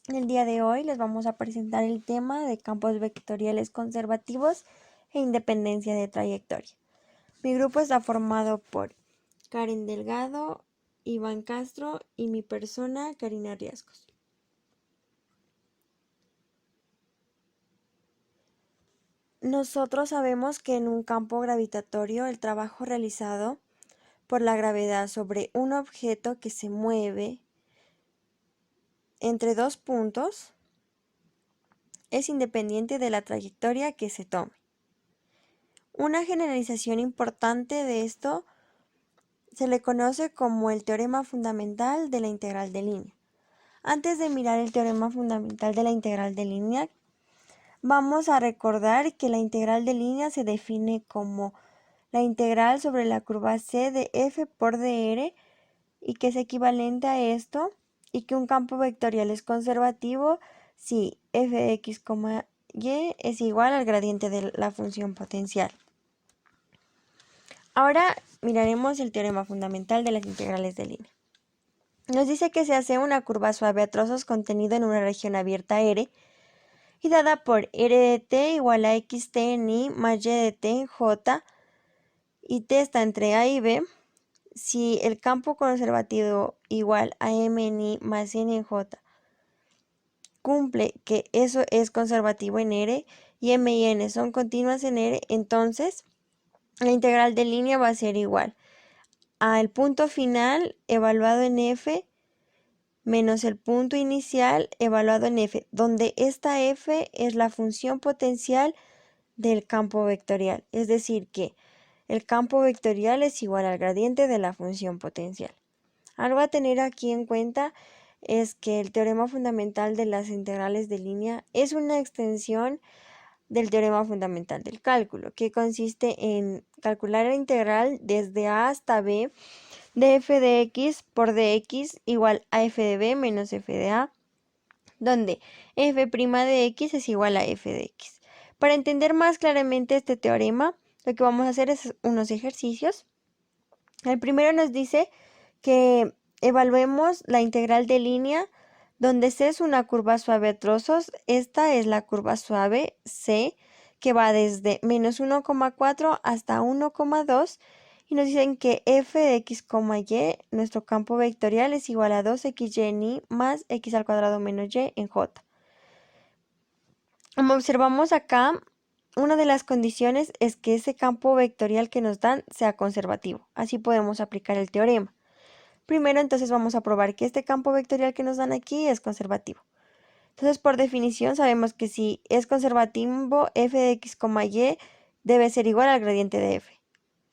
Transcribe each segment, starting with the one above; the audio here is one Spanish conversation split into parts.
El día de hoy les vamos a presentar el tema de campos vectoriales conservativos e independencia de trayectoria. Mi grupo está formado por Karen Delgado, Iván Castro y mi persona, Karina Riascos. Nosotros sabemos que en un campo gravitatorio el trabajo realizado por la gravedad sobre un objeto que se mueve entre dos puntos es independiente de la trayectoria que se tome. Una generalización importante de esto se le conoce como el teorema fundamental de la integral de línea. Antes de mirar el teorema fundamental de la integral de línea, vamos a recordar que la integral de línea se define como la integral sobre la curva C de f por dr y que es equivalente a esto y que un campo vectorial es conservativo si f de x, y es igual al gradiente de la función potencial. Ahora miraremos el teorema fundamental de las integrales de línea. Nos dice que se hace una curva suave a trozos contenida en una región abierta R y dada por R de t igual a xt en I más y de t en j y t está entre A y B. Si el campo conservativo igual a m en I más n en j cumple que eso es conservativo en R y m y n son continuas en R, entonces la integral de línea va a ser igual al punto final evaluado en f menos el punto inicial evaluado en f, donde esta f es la función potencial del campo vectorial, es decir que el campo vectorial es igual al gradiente de la función potencial. Algo a tener aquí en cuenta es que el teorema fundamental de las integrales de línea es una extensión del teorema fundamental del cálculo, que consiste en calcular la integral desde a hasta b de f de x por dx igual a f de b menos f de a, donde f' de x es igual a f de x. Para entender más claramente este teorema, lo que vamos a hacer es unos ejercicios. El primero nos dice que evaluemos la integral de línea donde C es una curva suave a trozos. Esta es la curva suave C que va desde menos 1,4 hasta 1,2 y nos dicen que f de x, y, nuestro campo vectorial es igual a 2xy en y más x al cuadrado menos y en j. Como observamos acá, una de las condiciones es que ese campo vectorial que nos dan sea conservativo. Así podemos aplicar el teorema. Primero, entonces, vamos a probar que este campo vectorial que nos dan aquí es conservativo. Entonces, por definición, sabemos que si es conservativo, f de x, y debe ser igual al gradiente de f.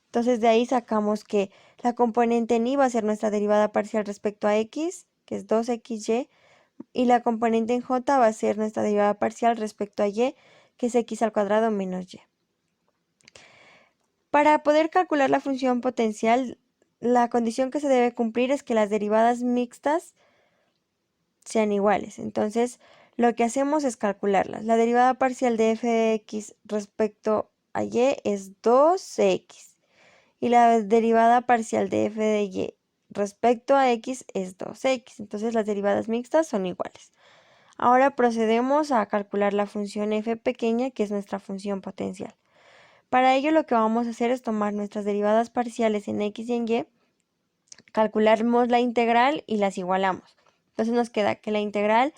Entonces, de ahí sacamos que la componente en y va a ser nuestra derivada parcial respecto a x, que es 2xy, y la componente en j va a ser nuestra derivada parcial respecto a y, que es x al cuadrado menos y. Para poder calcular la función potencial, la condición que se debe cumplir es que las derivadas mixtas sean iguales. Entonces, lo que hacemos es calcularlas. La derivada parcial de f de x respecto a y es 2x. Y la derivada parcial de f de y respecto a x es 2x. Entonces, las derivadas mixtas son iguales. Ahora procedemos a calcular la función f pequeña, que es nuestra función potencial. Para ello, lo que vamos a hacer es tomar nuestras derivadas parciales en x y en y, calculamos la integral y las igualamos. Entonces nos queda que la integral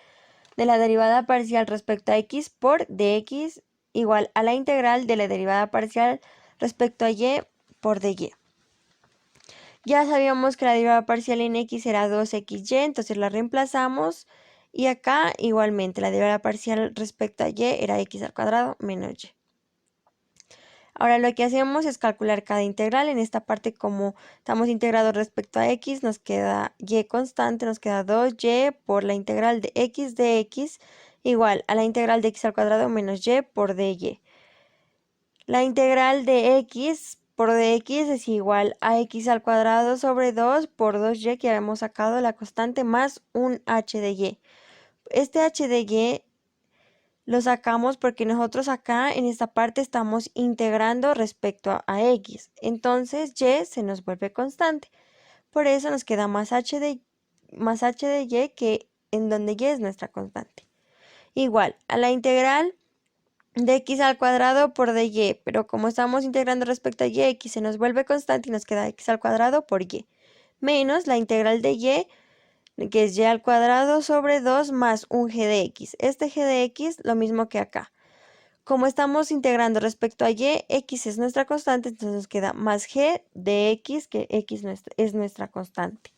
de la derivada parcial respecto a x por dx igual a la integral de la derivada parcial respecto a y por dy. Ya sabíamos que la derivada parcial en x era 2xy, entonces la reemplazamos y acá igualmente la derivada parcial respecto a y era x al cuadrado menos y. Ahora lo que hacemos es calcular cada integral. En esta parte, como estamos integrados respecto a x, nos queda y constante, nos queda 2y por la integral de x igual a la integral de x al cuadrado menos y por dy. La integral de x por dx es igual a x al cuadrado sobre 2 por 2y que habíamos sacado la constante más un h de y. Este h de y lo sacamos porque nosotros acá en esta parte estamos integrando respecto a x. Entonces y se nos vuelve constante. Por eso nos queda más h de y que en donde y es nuestra constante. Igual a la integral de x al cuadrado por dy, pero como estamos integrando respecto a y, x se nos vuelve constante y nos queda x al cuadrado por y, menos la integral de y, que es y al cuadrado sobre 2 más un g de x. Este g de x, lo mismo que acá. Como estamos integrando respecto a y, x es nuestra constante, entonces nos queda más g de x, que x es nuestra constante.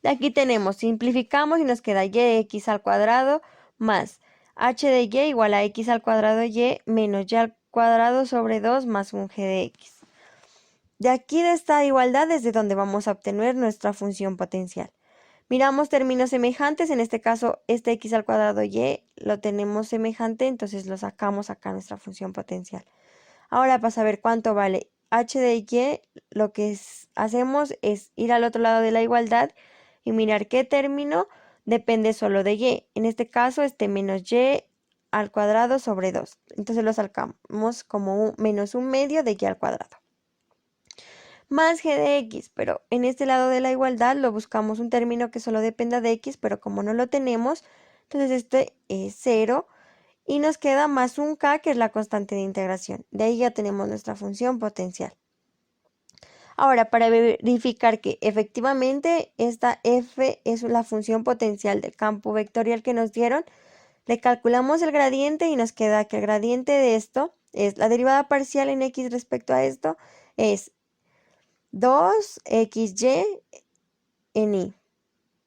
De aquí tenemos, simplificamos y nos queda y de x al cuadrado más h de y igual a x al cuadrado de y menos y al cuadrado sobre 2 más un g de x. De aquí de esta igualdad es de donde vamos a obtener nuestra función potencial. Miramos términos semejantes, en este caso este x al cuadrado y lo tenemos semejante, entonces lo sacamos acá a nuestra función potencial. Ahora para saber cuánto vale h de y, lo que hacemos es ir al otro lado de la igualdad y mirar qué término depende solo de y. En este caso este menos y al cuadrado sobre 2. Entonces lo sacamos como menos un medio de y al cuadrado. Más g de x, pero en este lado de la igualdad lo buscamos un término que solo dependa de x, pero como no lo tenemos, entonces este es 0 y nos queda más un k, que es la constante de integración. De ahí ya tenemos nuestra función potencial. Ahora, para verificar que efectivamente esta f es la función potencial del campo vectorial que nos dieron, le calculamos el gradiente y nos queda que el gradiente de esto es la derivada parcial en x respecto a esto, es 2xy en y,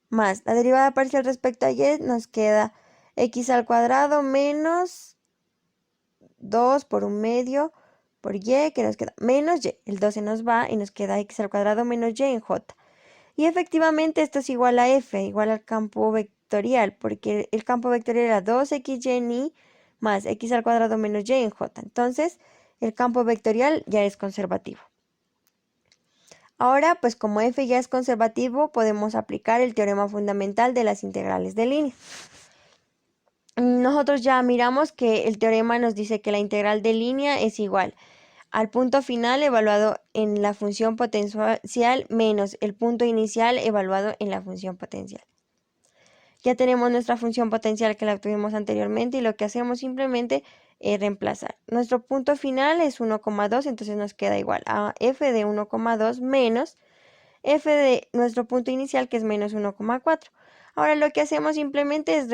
más la derivada parcial respecto a y nos queda x al cuadrado menos 2 por un medio por y, que nos queda menos y, el 2 se nos va y nos queda x al cuadrado menos y en j. Y efectivamente esto es igual a f, igual al campo vectorial, porque el campo vectorial era 2xy en y más x al cuadrado menos y en j. Entonces el campo vectorial ya es conservativo. Ahora, pues como f ya es conservativo, podemos aplicar el teorema fundamental de las integrales de línea. Nosotros ya miramos que el teorema nos dice que la integral de línea es igual al punto final evaluado en la función potencial menos el punto inicial evaluado en la función potencial. Ya tenemos nuestra función potencial que la obtuvimos anteriormente y lo que hacemos simplemente es reemplazar. Nuestro punto final es 1,2, entonces nos queda igual a f de 1,2 menos f de nuestro punto inicial, que es menos 1,4. Ahora lo que hacemos simplemente es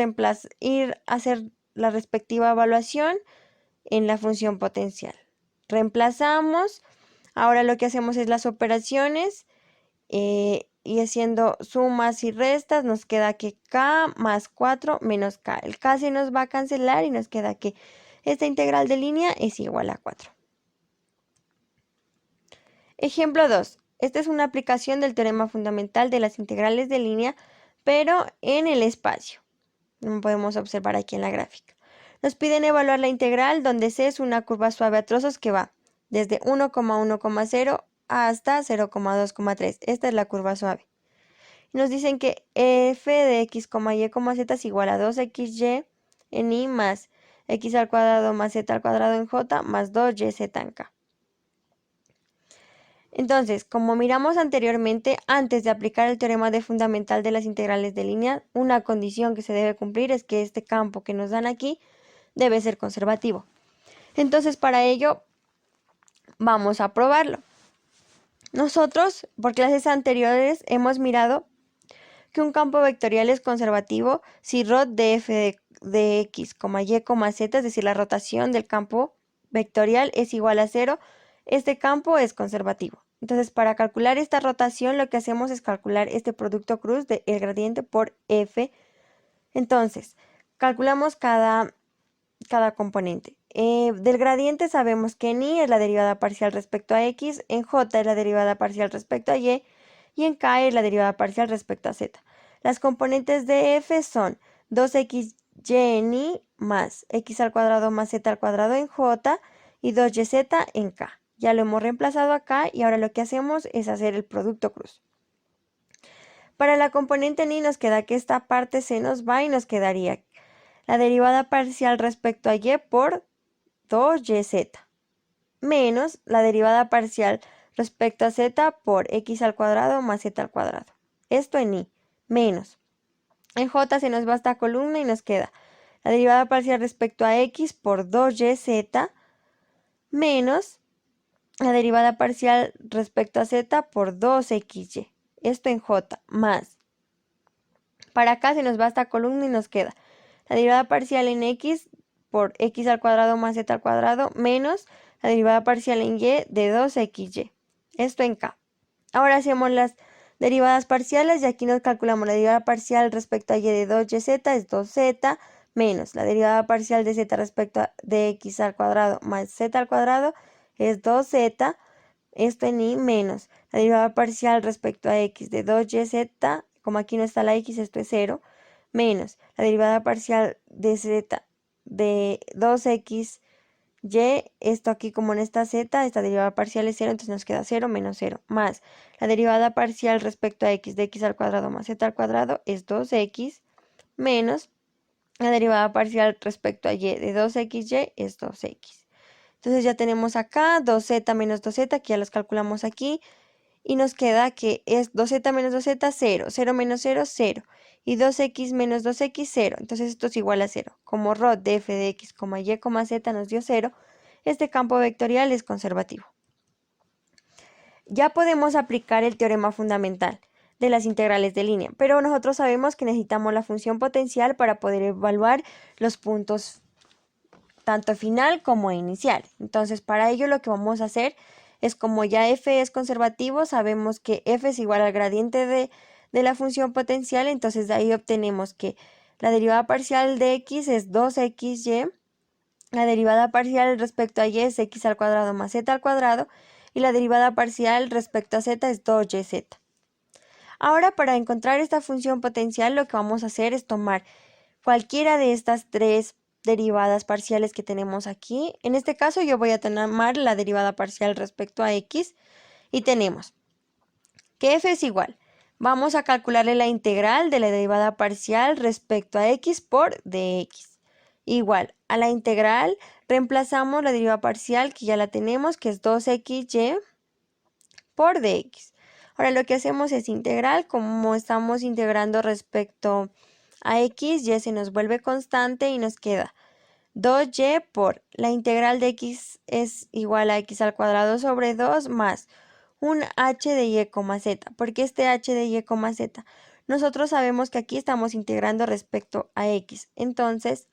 ir a hacer la respectiva evaluación en la función potencial. Reemplazamos, ahora lo que hacemos es las operaciones y haciendo sumas y restas nos queda que k más 4 menos k. El k se nos va a cancelar y nos queda que esta integral de línea es igual a 4. Ejemplo 2. Esta es una aplicación del teorema fundamental de las integrales de línea, pero en el espacio. Como podemos observar aquí en la gráfica. Nos piden evaluar la integral donde C es una curva suave a trozos que va desde 1,1,0 hasta 0,2,3. Esta es la curva suave. Nos dicen que f de x, y, z es igual a 2xy en y más x al cuadrado más z al cuadrado en j más 2yz en k. Entonces, como miramos anteriormente, antes de aplicar el teorema de fundamental de las integrales de línea, una condición que se debe cumplir es que este campo que nos dan aquí debe ser conservativo. Entonces, para ello, vamos a probarlo. Nosotros, por clases anteriores, hemos mirado que un campo vectorial es conservativo si ρ de f de x, y, z, es decir, la rotación del campo vectorial es igual a 0, este campo es conservativo. Entonces, para calcular esta rotación, lo que hacemos es calcular este producto cruz del gradiente por f. Entonces, calculamos cada componente. Del gradiente sabemos que en y es la derivada parcial respecto a x, en j es la derivada parcial respecto a y en k es la derivada parcial respecto a z. Las componentes de f son 2xy en y más x al cuadrado más z al cuadrado en j y 2yz en k. Ya lo hemos reemplazado acá y ahora lo que hacemos es hacer el producto cruz. Para la componente en y nos queda que esta parte se nos va y nos quedaría la derivada parcial respecto a y por 2yz menos la derivada parcial respecto a z por x al cuadrado más z al cuadrado. Esto en y menos En J se nos va esta columna y nos queda la derivada parcial respecto a X por 2YZ menos la derivada parcial respecto a Z por 2XY. Esto en J, más. Para acá se nos va esta columna y nos queda la derivada parcial en X por X al cuadrado más Z al cuadrado menos la derivada parcial en Y de 2XY. Esto en K. Ahora hacemos las derivadas parciales y aquí nos calculamos la derivada parcial respecto a Y de 2YZ es 2Z menos la derivada parcial de Z respecto de X al cuadrado más Z al cuadrado es 2Z, esto en Y menos la derivada parcial respecto a X de 2YZ, como aquí no está la X, esto es 0, menos la derivada parcial de Z de 2XY, esto aquí como en esta Z, esta derivada parcial es 0, entonces nos queda 0 menos 0, más la derivada parcial respecto a X de X al cuadrado más Z al cuadrado es 2X, menos la derivada parcial respecto a Y de 2XY es 2X. Entonces ya tenemos acá 2Z menos 2Z, que ya los calculamos aquí, y nos queda que es 2Z menos 2Z, 0, 0 menos 0, 0, y 2X menos 2X, 0. Entonces esto es igual a 0. Como ρ de f de X, Y, Z nos dio 0, este campo vectorial es conservativo. Ya podemos aplicar el teorema fundamental de las integrales de línea, pero nosotros sabemos que necesitamos la función potencial para poder evaluar los puntos tanto final como inicial. Entonces, para ello lo que vamos a hacer es, como ya f es conservativo, sabemos que f es igual al gradiente de la función potencial, entonces de ahí obtenemos que la derivada parcial de x es 2xy, la derivada parcial respecto a y es x al cuadrado más z al cuadrado, y la derivada parcial respecto a z es 2yz. Ahora, para encontrar esta función potencial, lo que vamos a hacer es tomar cualquiera de estas tres derivadas parciales que tenemos aquí. En este caso yo voy a tomar la derivada parcial respecto a x y tenemos que f es igual. Vamos a calcularle la integral de la derivada parcial respecto a x por dx. Igual a la integral reemplazamos la derivada parcial que ya la tenemos, que es 2xy por dx. Ahora lo que hacemos es integral, como estamos integrando respecto a x, y se nos vuelve constante y nos queda 2y por la integral de x es igual a x al cuadrado sobre 2 más un h de y, z. ¿Por qué este h de y, z? Nosotros sabemos que aquí estamos integrando respecto a x, entonces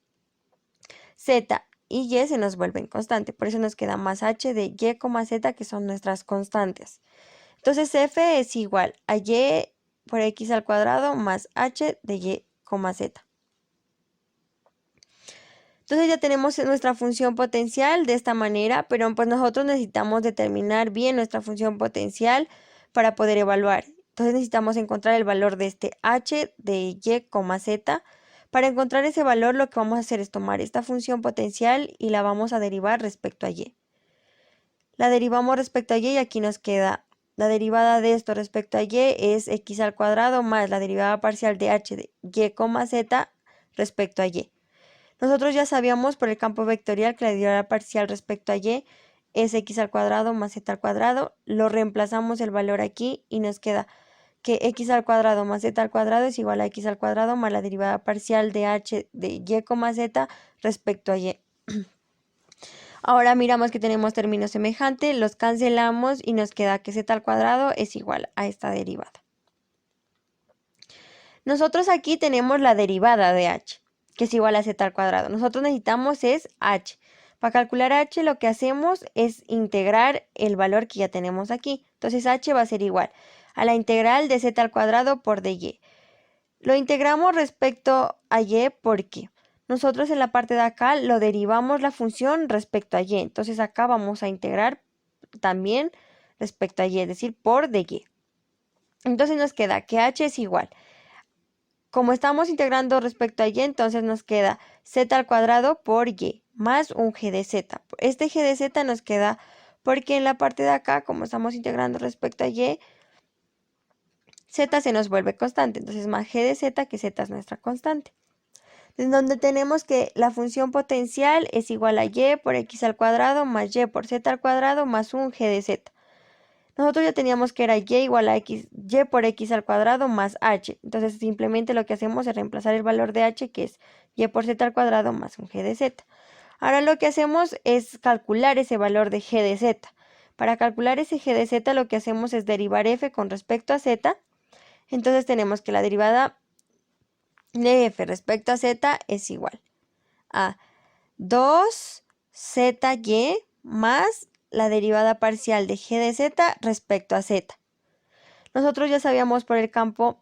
z y y se nos vuelven constante, por eso nos queda más h de y, z, que son nuestras constantes. Entonces f es igual a y por x al cuadrado más h de y, z. Entonces ya tenemos nuestra función potencial de esta manera, pero pues nosotros necesitamos determinar bien nuestra función potencial para poder evaluar. Entonces necesitamos encontrar el valor de este h de y, z. Para encontrar ese valor lo que vamos a hacer es tomar esta función potencial y la vamos a derivar respecto a y. La derivamos respecto a y aquí nos queda la derivada de esto respecto a y es x al cuadrado más la derivada parcial de h de y, z respecto a y. Nosotros ya sabíamos por el campo vectorial que la derivada parcial respecto a y es x al cuadrado más z al cuadrado. Lo reemplazamos el valor aquí y nos queda que x al cuadrado más z al cuadrado es igual a x al cuadrado más la derivada parcial de h de y, z respecto a y. Ahora miramos que tenemos términos semejantes, los cancelamos y nos queda que z al cuadrado es igual a esta derivada. Nosotros aquí tenemos la derivada de h, que es igual a z al cuadrado. Nosotros necesitamos es h. Para calcular h lo que hacemos es integrar el valor que ya tenemos aquí. Entonces h va a ser igual a la integral de z al cuadrado por dy. Lo integramos respecto a y porque nosotros en la parte de acá lo derivamos la función respecto a y. Entonces acá vamos a integrar también respecto a y, es decir, por dy. Entonces nos queda que h es igual. Como estamos integrando respecto a y, entonces nos queda z al cuadrado por y más un g de z. Este g de z nos queda porque en la parte de acá, como estamos integrando respecto a y, z se nos vuelve constante. Entonces más g de z, que z es nuestra constante. En donde tenemos que la función potencial es igual a y por x al cuadrado más y por z al cuadrado más un g de z. nosotros ya teníamos que era y igual a x, y por x al cuadrado más h. Entonces simplemente lo que hacemos es reemplazar el valor de h, que es y por z al cuadrado más un g de z. Ahora lo que hacemos es calcular ese valor de g de z. Para calcular ese g de z lo que hacemos es derivar f con respecto a z. Entonces tenemos que la derivada de f respecto a z es igual a 2zy más la derivada parcial de g de z respecto a z. Nosotros ya sabíamos por el campo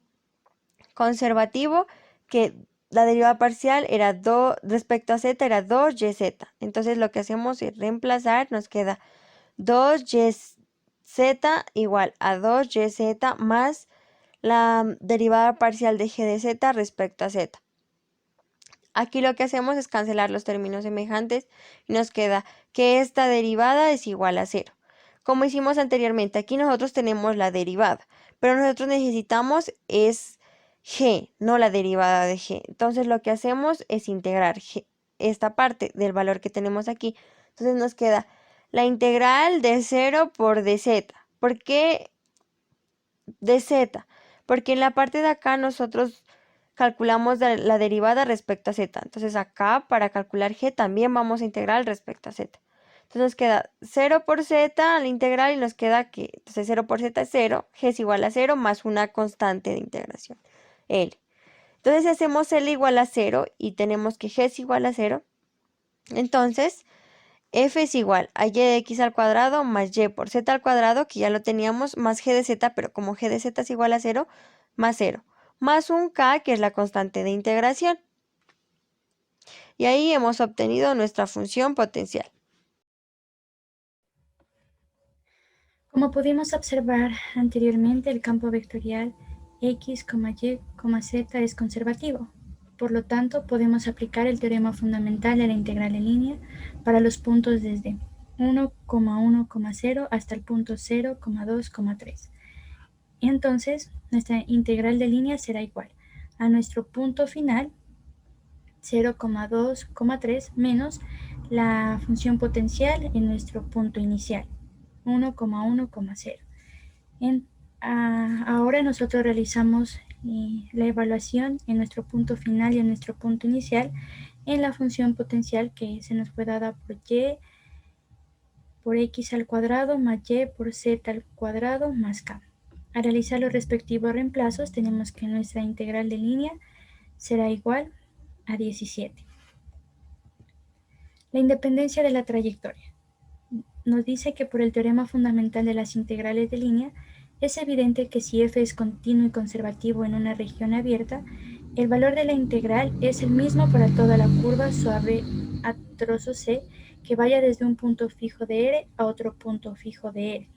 conservativo que la derivada parcial era 2 respecto a z era 2yz. Entonces lo que hacemos es reemplazar, nos queda 2yz igual a 2yz más la derivada parcial de g de z respecto a z. Aquí lo que hacemos es cancelar los términos semejantes y nos queda que esta derivada es igual a 0. Como hicimos anteriormente, aquí nosotros tenemos la derivada, pero nosotros necesitamos es g, no la derivada de g. Entonces lo que hacemos es integrar esta parte del valor que tenemos aquí. Entonces nos queda la integral de 0 por dz. ¿Por qué dz? Porque en la parte de acá nosotros calculamos la derivada respecto a z. Entonces acá para calcular g también vamos a integrar respecto a z. Entonces nos queda 0 por z al integral y nos queda que, entonces 0 por z es 0, g es igual a 0 más una constante de integración, L. Entonces si hacemos L igual a 0 y tenemos que g es igual a 0, entonces f es igual a y de x al cuadrado más y por z al cuadrado, que ya lo teníamos, más g de z, pero como g de z es igual a 0, más 0, más un k, que es la constante de integración. Y ahí hemos obtenido nuestra función potencial. Como pudimos observar anteriormente, el campo vectorial x, y, z es conservativo. Por lo tanto, podemos aplicar el teorema fundamental de la integral en línea para los puntos desde 1,1,0 hasta el punto 0,2,3. Entonces, nuestra integral de línea será igual a nuestro punto final 0,2,3 menos la función potencial en nuestro punto inicial 1,1,0. Ahora nosotros realizamos la evaluación en nuestro punto final y en nuestro punto inicial en la función potencial que se nos fue dada por y por x al cuadrado más y por z al cuadrado más k. Al realizar los respectivos reemplazos tenemos que nuestra integral de línea será igual a 17. La independencia de la trayectoria. Nos dice que por el teorema fundamental de las integrales de línea, es evidente que si f es continuo y conservativo en una región abierta, el valor de la integral es el mismo para toda la curva suave a trozo C que vaya desde un punto fijo de R a otro punto fijo de R.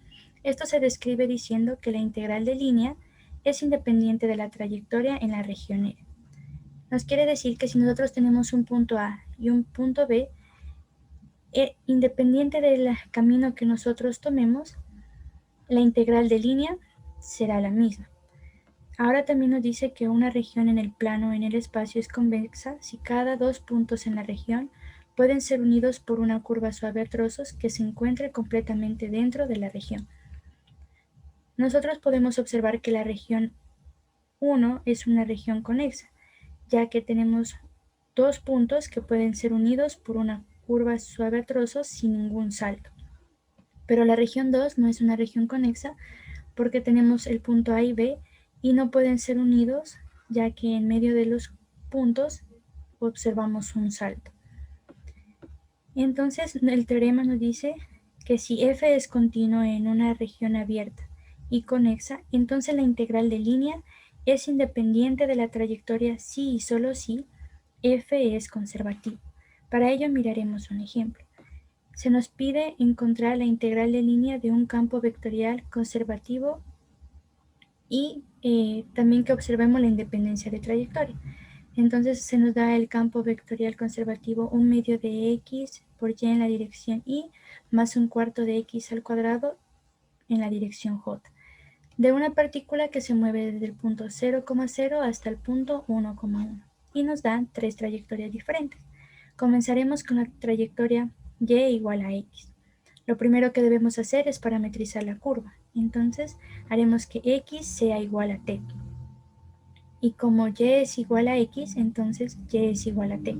Esto se describe diciendo que la integral de línea es independiente de la trayectoria en la región R. Nos quiere decir que si nosotros tenemos un punto A y un punto B, independiente del camino que nosotros tomemos, la integral de línea será la misma. Ahora también nos dice que una región en el plano o en el espacio es convexa si cada dos puntos en la región pueden ser unidos por una curva suave a trozos que se encuentre completamente dentro de la región. Nosotros podemos observar que la región 1 es una región conexa, ya que tenemos dos puntos que pueden ser unidos por una curva suave a trozos sin ningún salto. Pero la región 2 no es una región conexa porque tenemos el punto A y B y no pueden ser unidos ya que en medio de los puntos observamos un salto. Entonces el teorema nos dice que si f es continuo en una región abierta y conexa, entonces la integral de línea es independiente de la trayectoria si y solo si f es conservativo. Para ello miraremos un ejemplo. Se nos pide encontrar la integral de línea de un campo vectorial conservativo y también que observemos la independencia de trayectoria. Entonces se nos da el campo vectorial conservativo 1 medio de x por y en la dirección y más un cuarto de x al cuadrado en la dirección j, de una partícula que se mueve desde el punto 0,0 hasta el punto 1,1 y nos dan tres trayectorias diferentes. Comenzaremos con la trayectoria y igual a x. Lo primero que debemos hacer es parametrizar la curva. Entonces haremos que x sea igual a t. Y como y es igual a x, entonces y es igual a t.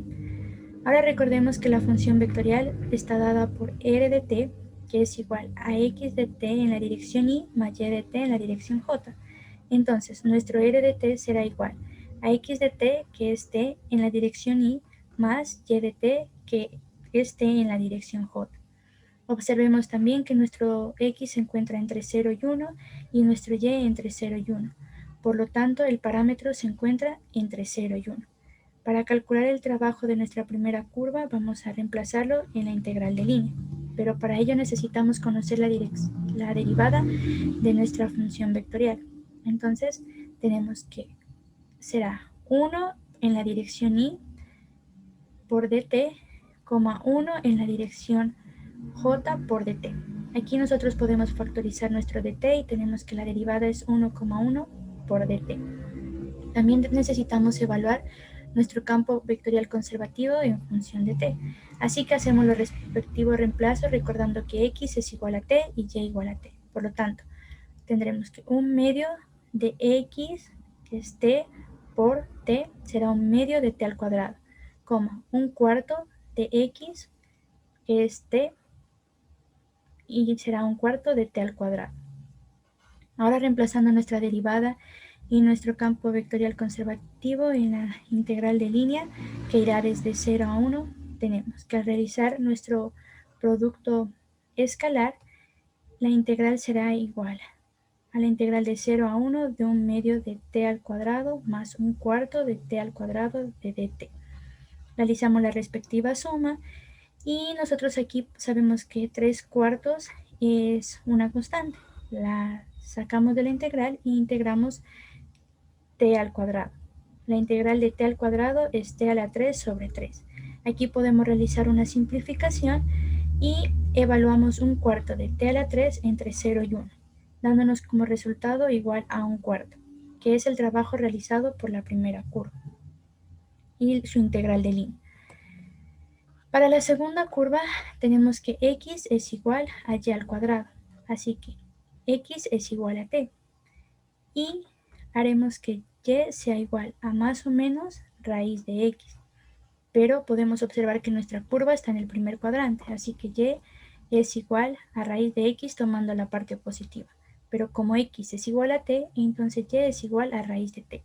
Ahora recordemos que la función vectorial está dada por r de t, que es igual a x de t en la dirección y más y de t en la dirección j. Entonces, nuestro r de t será igual a x de t, que es t en la dirección y, más y de t, que es t en la dirección j. Observemos también que nuestro x se encuentra entre 0 y 1 y nuestro y entre 0 y 1. Por lo tanto, el parámetro se encuentra entre 0 y 1. Para calcular el trabajo de nuestra primera curva, vamos a reemplazarlo en la integral de línea. Pero para ello necesitamos conocer la derivada de nuestra función vectorial. Entonces, tenemos que será 1 en la dirección y por dt, 1 en la dirección j por dt. Aquí nosotros podemos factorizar nuestro dt y tenemos que la derivada es 1,1 por dt. También necesitamos evaluar nuestro campo vectorial conservativo en función de t. Así que hacemos los respectivos reemplazos recordando que x es igual a t y y igual a t. Por lo tanto, tendremos que un medio de x, que es t, por t, será un medio de t al cuadrado, un cuarto de x, que es t, y será un cuarto de t al cuadrado. Ahora reemplazando nuestra derivada y nuestro campo vectorial conservativo en la integral de línea, que irá desde 0 a 1, tenemos que al realizar nuestro producto escalar, la integral será igual a la integral de 0 a 1 de un medio de t al cuadrado más un cuarto de t al cuadrado de dt. Realizamos la respectiva suma y nosotros aquí sabemos que 3 cuartos es una constante. La sacamos de la integral e integramos t al cuadrado. La integral de t al cuadrado es t a la 3 sobre 3. Aquí podemos realizar una simplificación y evaluamos un cuarto de t a la 3 entre 0 y 1, dándonos como resultado igual a un cuarto, que es el trabajo realizado por la primera curva y su integral de línea. Para la segunda curva tenemos que x es igual a y al cuadrado, así que x es igual a t y haremos que y sea igual a más o menos raíz de x, pero podemos observar que nuestra curva está en el primer cuadrante, así que y es igual a raíz de x tomando la parte positiva, pero como x es igual a t, entonces y es igual a raíz de t.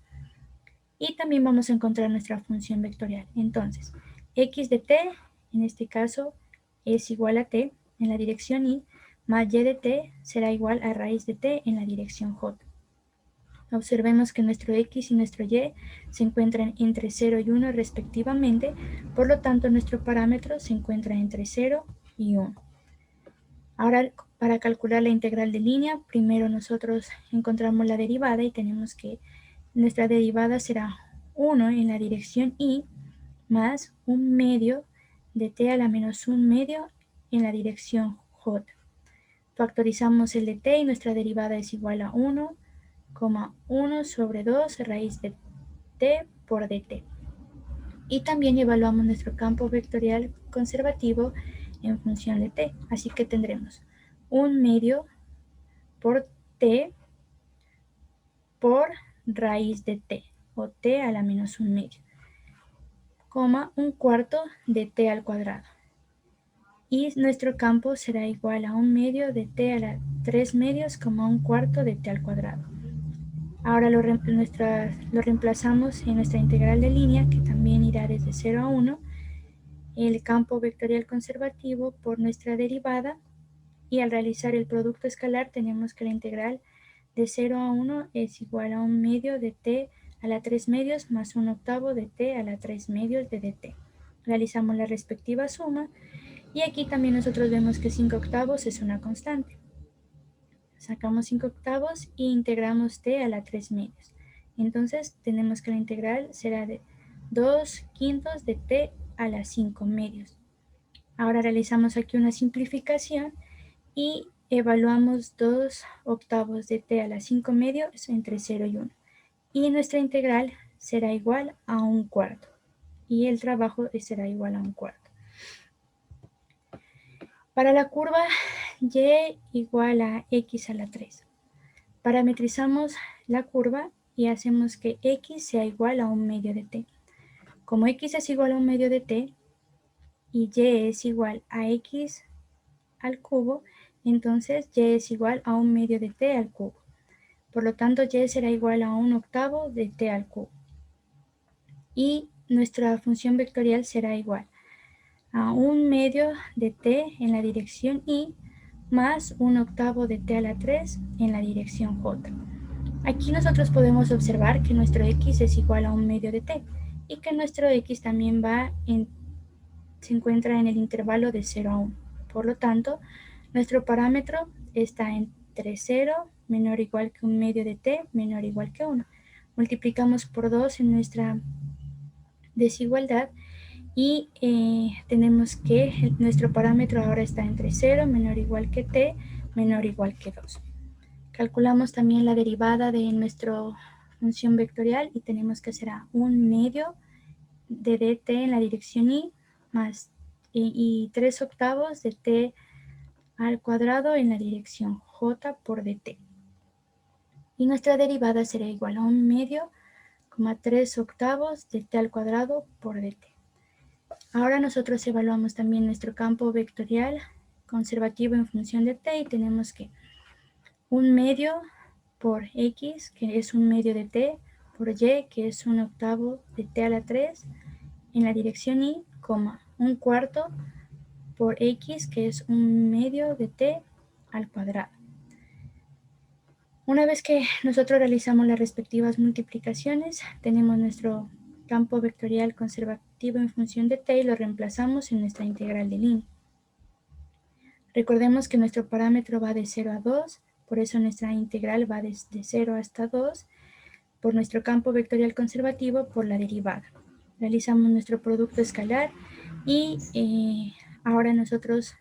Y también vamos a encontrar nuestra función vectorial. Entonces, x de t, en este caso, es igual a t en la dirección y, más y de t será igual a raíz de t en la dirección j. Observemos que nuestro x y nuestro y se encuentran entre 0 y 1 respectivamente, por lo tanto nuestro parámetro se encuentra entre 0 y 1. Ahora, para calcular la integral de línea, primero nosotros encontramos la derivada y tenemos que nuestra derivada será 1 en la dirección y más un medio de t a la menos un medio en la dirección j. Factorizamos el de t y nuestra derivada es igual a 1,1 sobre 2 raíz de t por dt. Y también evaluamos nuestro campo vectorial conservativo en función de t. Así que tendremos un medio por t por raíz de t, o t a la menos un medio, un cuarto de t al cuadrado. Y nuestro campo será igual a un medio de t a la 3 medios, un cuarto de t al cuadrado. Ahora lo reemplazamos en nuestra integral de línea, que también irá desde 0 a 1, el campo vectorial conservativo por nuestra derivada, y al realizar el producto escalar tenemos que la integral de 0 a 1 es igual a un medio de t a la 3 medios más un octavo de t a la 3 medios de dt. Realizamos la respectiva suma y aquí también nosotros vemos que 5 octavos es una constante. Sacamos 5 octavos e integramos t a la 3 medios. Entonces tenemos que la integral será de 2 quintos de t a la 5 medios. Ahora realizamos aquí una simplificación y evaluamos 2 octavos de t a la 5 medios entre 0 y 1. Y nuestra integral será igual a un cuarto. Y el trabajo será igual a un cuarto. Para la curva y igual a x a la 3. Parametrizamos la curva y hacemos que x sea igual a 1/2 de t. Como x es igual a 1/2 de t y y es igual a x al cubo, entonces y es igual a 1/2 de t al cubo. Por lo tanto, y será igual a 1/8 de t al cubo. Y nuestra función vectorial será igual a 1/2 de t en la dirección y más 1/8 de t a la 3 en la dirección j. Aquí nosotros podemos observar que nuestro x es igual a 1/2 de t y que nuestro x también se encuentra en el intervalo de 0 a 1. Por lo tanto, nuestro parámetro está entre 0 menor o igual que 1/2 de t menor o igual que 1. Multiplicamos por 2 en nuestra desigualdad y tenemos que nuestro parámetro ahora está entre 0 menor o igual que t menor o igual que 2. Calculamos también la derivada de nuestra función vectorial y tenemos que será 1/2 de dt en la dirección y más y 3/8 de t al cuadrado en la dirección j por dt. Y nuestra derivada será igual a 1/2, 3/8 de t al cuadrado por dt. Ahora nosotros evaluamos también nuestro campo vectorial conservativo en función de t y tenemos que 1/2 por x, que es 1/2 de t, por y, que es 1/8 de t a la 3 en la dirección y, 1/4 por x, que es 1/2 de t al cuadrado. Una vez que nosotros realizamos las respectivas multiplicaciones, tenemos nuestro campo vectorial conservativo en función de t y lo reemplazamos en nuestra integral de línea. Recordemos que nuestro parámetro va de 0 a 2, por eso nuestra integral va desde 0 hasta 2, por nuestro campo vectorial conservativo por la derivada. Realizamos nuestro producto escalar y ahora nosotros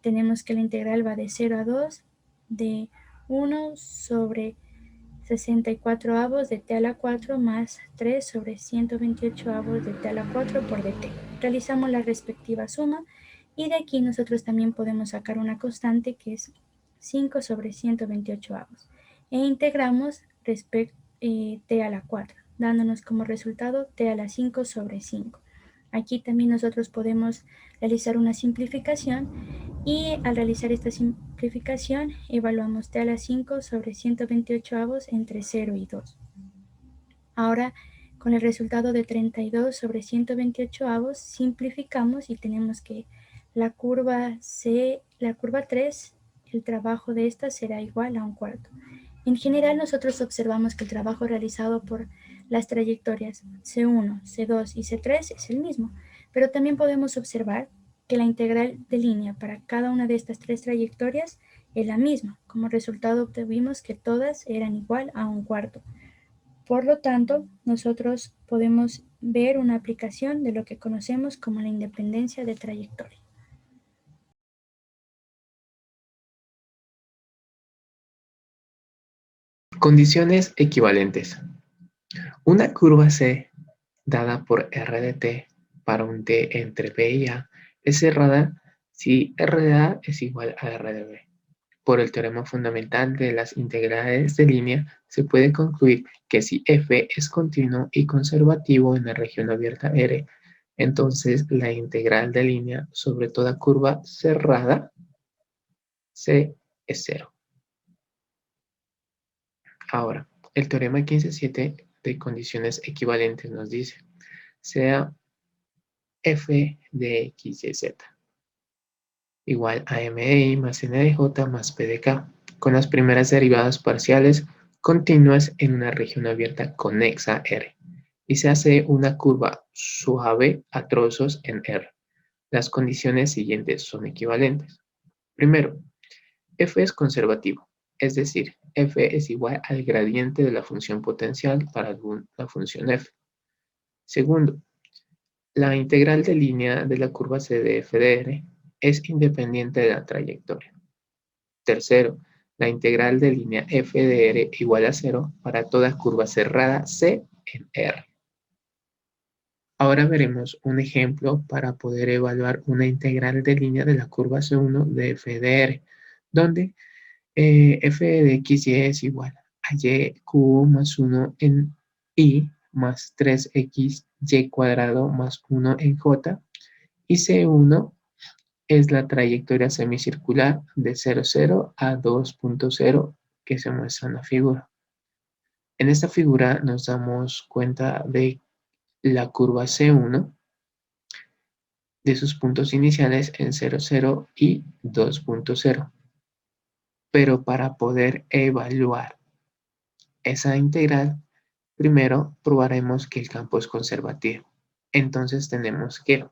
tenemos que la integral va de 0 a 2 de 1 sobre 64 avos de t a la 4 más 3 sobre 128 avos de t a la 4 por dt. Realizamos la respectiva suma y de aquí nosotros también podemos sacar una constante que es 5 sobre 128 avos. E integramos t a la 4, dándonos como resultado t a la 5 sobre 5. Aquí también nosotros podemos realizar una simplificación y al realizar esta simplificación evaluamos t a la 5 sobre 128 avos entre 0 y 2. Ahora con el resultado de 32 sobre 128 avos simplificamos y tenemos que la curva 3, el trabajo de esta será igual a 1/4. En general nosotros observamos que el trabajo realizado por las trayectorias C1, C2 y C3 es el mismo, pero también podemos observar que la integral de línea para cada una de estas tres trayectorias es la misma. Como resultado obtuvimos que todas eran igual a 1/4. Por lo tanto, nosotros podemos ver una aplicación de lo que conocemos como la independencia de trayectoria. Condiciones equivalentes. Una curva C dada por R de t para un t entre B y A es cerrada si R de A es igual a R de B. Por el teorema fundamental de las integrales de línea, se puede concluir que si f es continuo y conservativo en la región abierta R, entonces la integral de línea sobre toda curva cerrada C es 0. Ahora, el teorema 15.7 de condiciones equivalentes nos dice, sea f de x y z igual a m de i más n de j más p de k, con las primeras derivadas parciales continuas en una región abierta conexa R, y se hace una curva suave a trozos en R. Las condiciones siguientes son equivalentes. Primero, f es conservativo, es decir, f es igual al gradiente de la función potencial para la función f. Segundo, la integral de línea de la curva C de f de R es independiente de la trayectoria. Tercero, la integral de línea f de R igual a 0 para toda curva cerrada C en R. Ahora veremos un ejemplo para poder evaluar una integral de línea de la curva C1 de f de r, donde f de x y es igual a y cubo más 1 en y más 3x y cuadrado más 1 en j, y C1 es la trayectoria semicircular de 0,0 a 2,0 que se muestra en la figura. En esta figura nos damos cuenta de la curva C1, de sus puntos iniciales en 0,0 y 2,0. Pero para poder evaluar esa integral, primero probaremos que el campo es conservativo. Entonces tenemos que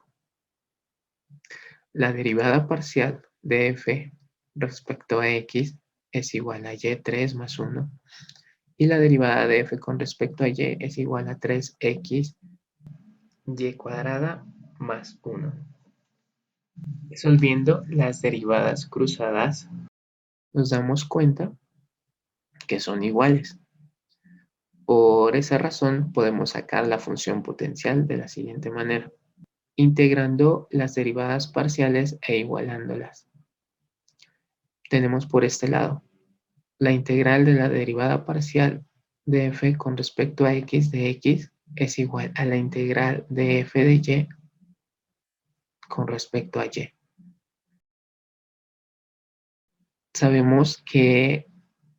la derivada parcial de f respecto a x es igual a y3 más 1. Y la derivada de f con respecto a y es igual a 3x y cuadrada más 1. Resolviendo las derivadas cruzadas, nos damos cuenta que son iguales. Por esa razón, podemos sacar la función potencial de la siguiente manera, integrando las derivadas parciales e igualándolas. Tenemos por este lado la integral de la derivada parcial de f con respecto a x de x es igual a la integral de f de y con respecto a y. Sabemos que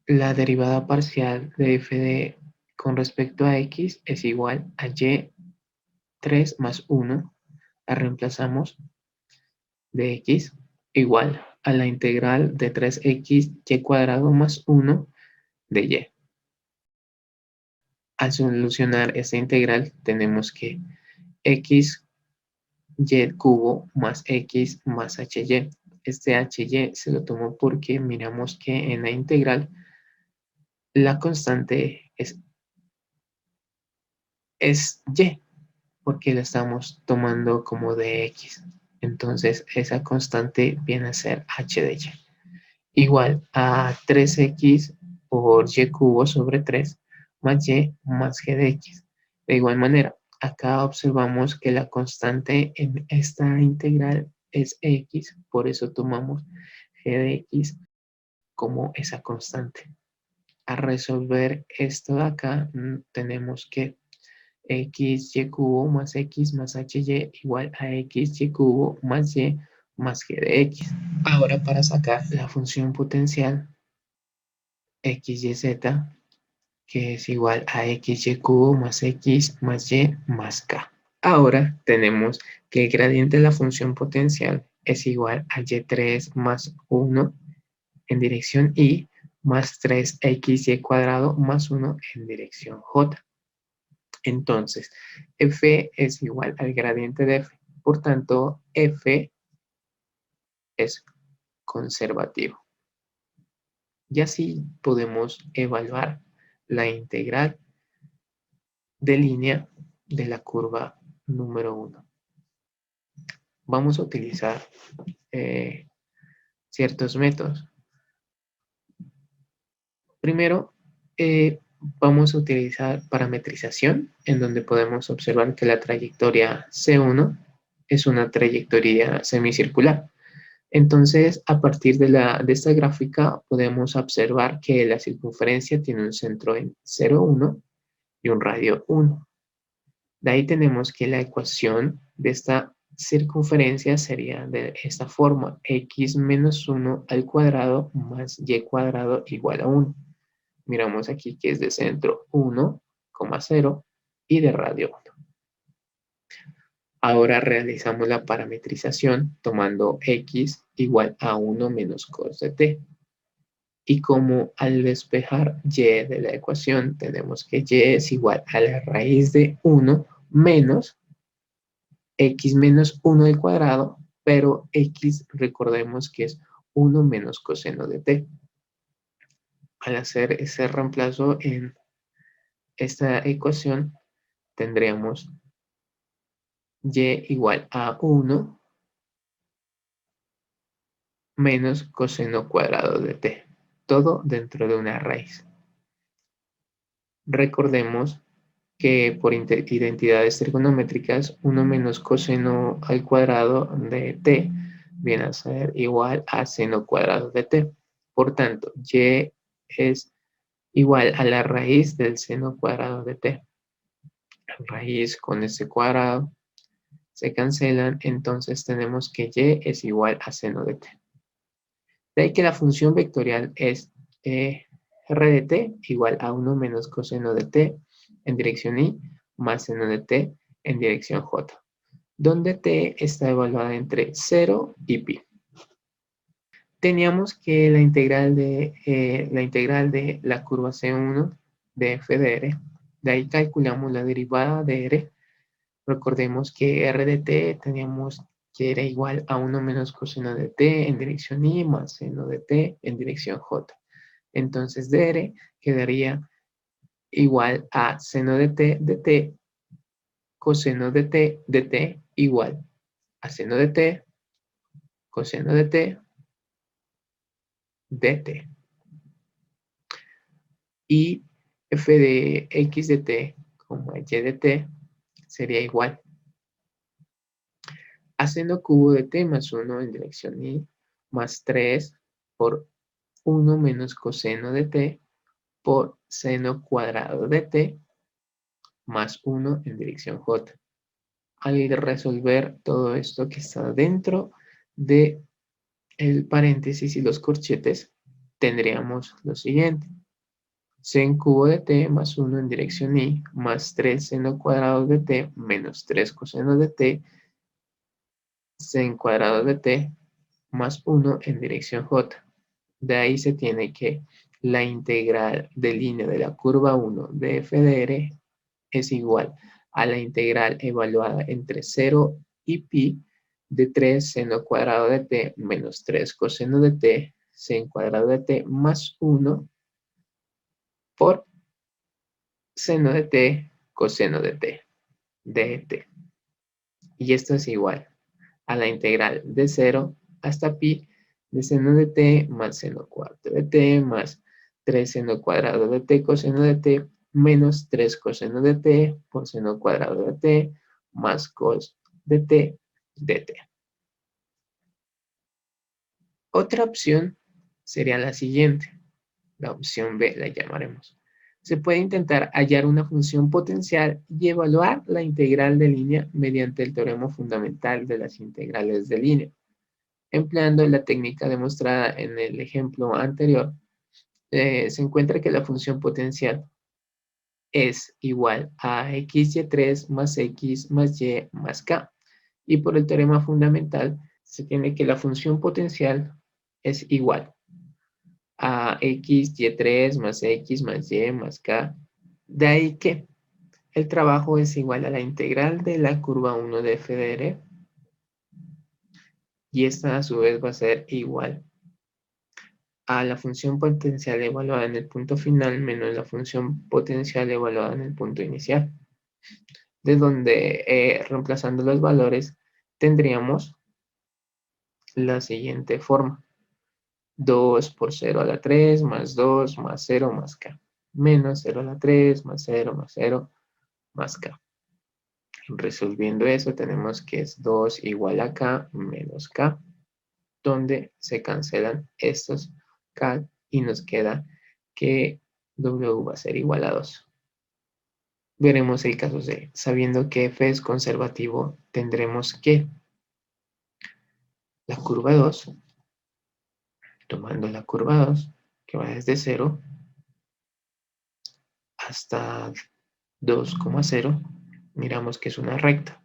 la derivada parcial de f con respecto a x es igual a y3 más 1. La reemplazamos de x igual a la integral de 3x y cuadrado más 1 de y. Al solucionar esta integral tenemos que x y cubo más x más hy. Este hy se lo tomo porque miramos que en la integral la constante es y, porque la estamos tomando como de x. Entonces esa constante viene a ser h de y, igual a 3x por y cubo sobre 3 más y más g de x. De igual manera, acá observamos que la constante en esta integral es x, por eso tomamos g de x como esa constante. A resolver esto de acá, tenemos que x y cubo más x más hy igual a x y cubo más y más g de x. Ahora para sacar la función potencial x y z, que es igual a x y cubo más x más y más k. Ahora tenemos que el gradiente de la función potencial es igual a y3 más 1 en dirección y más 3xy cuadrado más 1 en dirección j. Entonces, f es igual al gradiente de f. Por tanto, f es conservativo. Y así podemos evaluar la integral de línea de la curva número 1. Vamos a utilizar ciertos métodos. Primero, vamos a utilizar parametrización, en donde podemos observar que la trayectoria C1 es una trayectoria semicircular. Entonces, a partir de esta gráfica, podemos observar que la circunferencia tiene un centro en 0,1 y un radio 1. De ahí tenemos que la ecuación de esta circunferencia sería de esta forma, x menos 1 al cuadrado más y cuadrado igual a 1. Miramos aquí que es de centro 1,0 y de radio 1. Ahora realizamos la parametrización tomando x igual a 1 menos cos de t. Y como al despejar y de la ecuación, tenemos que y es igual a la raíz de 1 menos x menos 1 al cuadrado, pero x recordemos que es 1 menos coseno de t. Al hacer ese reemplazo en esta ecuación, tendríamos y igual a 1 menos coseno cuadrado de t, todo dentro de una raíz. Recordemos que por identidades trigonométricas 1 menos coseno al cuadrado de t viene a ser igual a seno cuadrado de t. Por tanto, y es igual a la raíz del seno cuadrado de t. Raíz con ese cuadrado se cancelan, entonces tenemos que y es igual a seno de t. De ahí que la función vectorial es r de t igual a 1 menos coseno de t en dirección y más seno de t en dirección j, donde t está evaluada entre 0 y pi. Teníamos que la integral de la curva C1 de f de r, de ahí calculamos la derivada de r. Recordemos que r de t teníamos que era igual a 1 menos coseno de t en dirección y más seno de t en dirección j. Entonces dr quedaría igual a seno de t coseno de t igual a seno de t coseno de t dt. Y f de x de t como y de t sería igual a seno cubo de t más 1 en dirección y más 3 por 1 menos coseno de t por seno cuadrado de t más 1 en dirección j. Al resolver todo esto que está dentro de el paréntesis y los corchetes, tendríamos lo siguiente. Sen cubo de t más 1 en dirección y más 3 seno cuadrado de t menos 3 coseno de t sen cuadrado de t más 1 en dirección j. De ahí se tiene que la integral de línea de la curva 1 de f de r es igual a la integral evaluada entre 0 y pi de 3 seno cuadrado de t menos 3 coseno de t sen cuadrado de t más 1 por seno de t coseno de t dt. Y esto es igual a la integral de 0 hasta pi de seno de t más seno cuarto de t más 3 seno cuadrado de t coseno de t menos 3 coseno de t por seno cuadrado de t más cos de t dt. Otra opción sería la siguiente. La opción B la llamaremos. Se puede intentar hallar una función potencial y evaluar la integral de línea mediante el teorema fundamental de las integrales de línea. Empleando la técnica demostrada en el ejemplo anterior, se encuentra que la función potencial es igual a xy3 más x más y más k. Y por el teorema fundamental se tiene que la función potencial es igual a x, y3 más x más y más k. De ahí que el trabajo es igual a la integral de la curva 1 de f de r. Y esta a su vez va a ser igual a la función potencial evaluada en el punto final menos la función potencial evaluada en el punto inicial. De donde, reemplazando los valores, tendríamos la siguiente forma. 2 por 0 a la 3 más 2 más 0 más k. Menos 0 a la 3 más 0 más 0 más k. Resolviendo eso tenemos que es 2 igual a k menos k, donde se cancelan estos k y nos queda que w va a ser igual a 2. Veremos el caso C. Sabiendo que f es conservativo, tendremos que la curva 2, tomando la curva 2, que va desde 0 hasta 2,0, miramos que es una recta,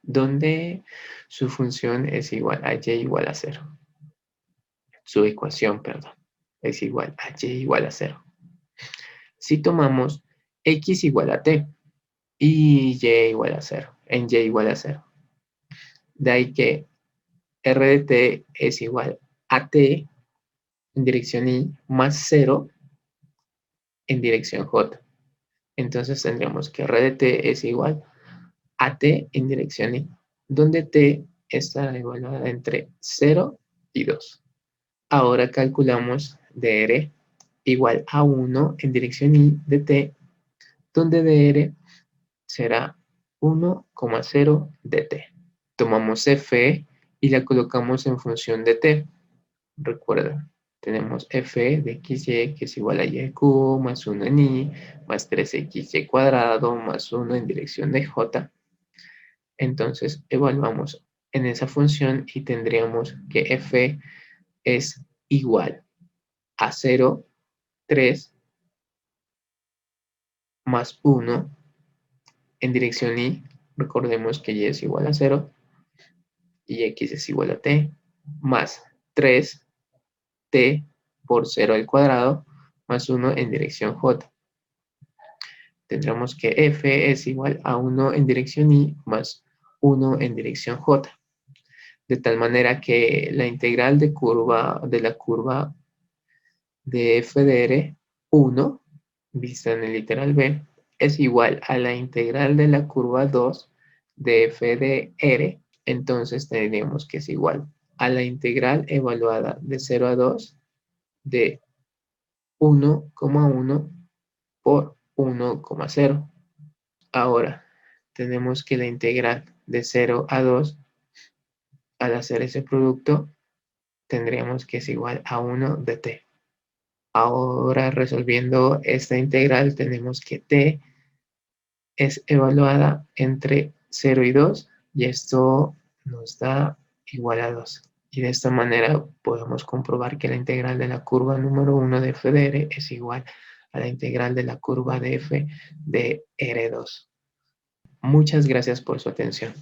donde su función es igual a y igual a 0. Su ecuación, perdón, es igual a y igual a 0. Si tomamos x igual a t y y igual a 0, en y igual a 0, de ahí que r de t es igual a t en dirección y más 0 en dirección j. Entonces tendríamos que r de t es igual a t en dirección y, donde t está evaluada entre 0 y 2. Ahora calculamos dr igual a 1 en dirección y de t donde dr será 1,0 dt. Tomamos f y la colocamos en función de t. Recuerda, tenemos f de xy que es igual a y cubo más 1 en y más 3xy cuadrado más 1 en dirección de j. Entonces evaluamos en esa función y tendríamos que f es igual a 0, 3 más 1 en dirección y. Recordemos que y es igual a 0 y x es igual a t más 3t por 0 al cuadrado más 1 en dirección j. Tendremos que f es igual a 1 en dirección y más 1 en dirección j. De tal manera que la integral de la curva de f de r 1, vista en el literal b, es igual a la integral de la curva 2 de f de r. Entonces tendríamos que es igual a la integral evaluada de 0 a 2 de 1,1 por 1,0. Ahora, tenemos que la integral de 0 a 2, al hacer ese producto, tendríamos que es igual a 1 de t. Ahora, resolviendo esta integral, tenemos que t es evaluada entre 0 y 2, y esto nos da igual a 2. Y de esta manera podemos comprobar que la integral de la curva número 1 de f de r es igual a la integral de la curva de f de r2. Muchas gracias por su atención.